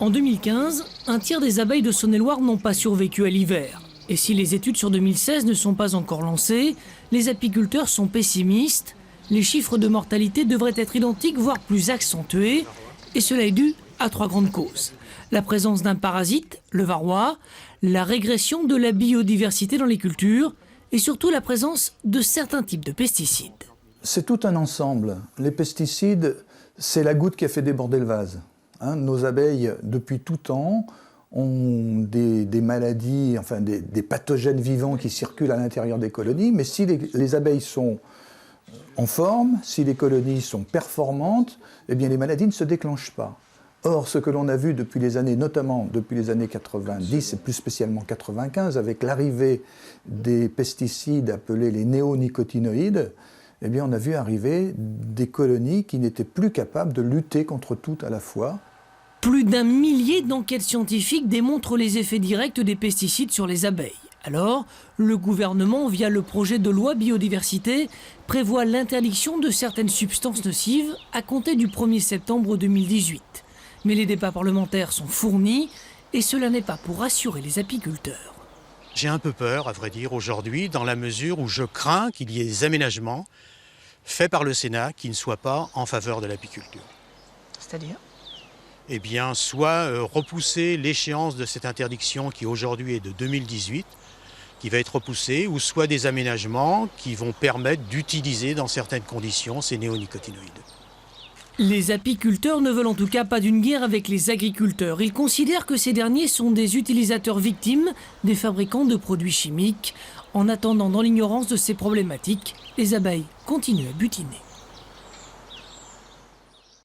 En 2015, un tiers des abeilles de Saône-et-Loire n'ont pas survécu à l'hiver. Et si les études sur 2016 ne sont pas encore lancées, les apiculteurs sont pessimistes. Les chiffres de mortalité devraient être identiques, voire plus accentués. Et cela est dû à 3 grandes causes. La présence d'un parasite, le varroa, la régression de la biodiversité dans les cultures et surtout la présence de certains types de pesticides. C'est tout un ensemble. Les pesticides, c'est la goutte qui a fait déborder le vase. Nos abeilles, depuis tout temps, ont des maladies, enfin des pathogènes vivants qui circulent à l'intérieur des colonies, mais si les abeilles sont en forme, si les colonies sont performantes, eh bien les maladies ne se déclenchent pas. Or, ce que l'on a vu depuis les années, notamment depuis les années 90 et plus spécialement 95, avec l'arrivée des pesticides appelés les néonicotinoïdes, eh bien on a vu arriver des colonies qui n'étaient plus capables de lutter contre tout à la fois. Plus d'1 millier d'enquêtes scientifiques démontrent les effets directs des pesticides sur les abeilles. Alors, le gouvernement, via le projet de loi biodiversité, prévoit l'interdiction de certaines substances nocives à compter du 1er septembre 2018. Mais les débats parlementaires sont fournis et cela n'est pas pour rassurer les apiculteurs. J'ai un peu peur, à vrai dire, aujourd'hui, dans la mesure où je crains qu'il y ait des aménagements faits par le Sénat qui ne soient pas en faveur de l'apiculture. C'est-à-dire ? Eh bien, soit repousser l'échéance de cette interdiction qui aujourd'hui est de 2018, qui va être repoussée, ou soit des aménagements qui vont permettre d'utiliser dans certaines conditions ces néonicotinoïdes. Les apiculteurs ne veulent en tout cas pas d'une guerre avec les agriculteurs. Ils considèrent que ces derniers sont des utilisateurs victimes des fabricants de produits chimiques. En attendant, dans l'ignorance de ces problématiques, les abeilles continuent à butiner.